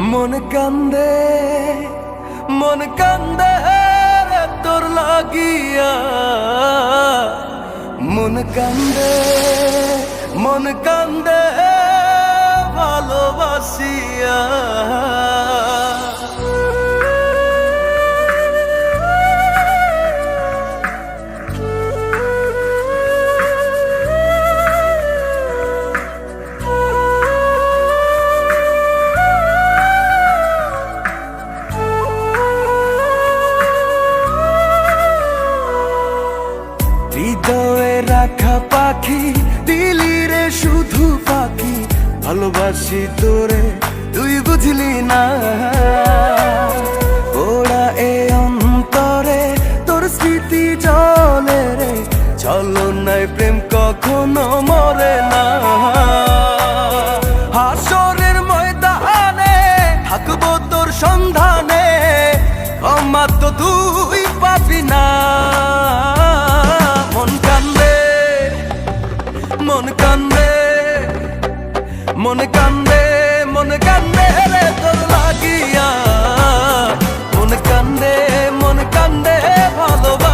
মন কান্দে মন কান্দে রে তোর লাগিয়া মন কান্দে ভালোবাসিয়া হৃদয়ে রাখা পাখি দিলি রে শুধু পাখি ভালোবাসি তোরে তুই বুঝলি না ওরা এ অন্তরে তোর স্মৃতি জলে রে চলো নাই প্রেম কখনো মরে না হাসরের ময়দানে থাকবো তোর সন্ধানে ক্ষমা তো তুই পাবি না মন কান্দে মন কান্দে রে তোর লাগিয়া মন কান্দে ভালোবাসিয়া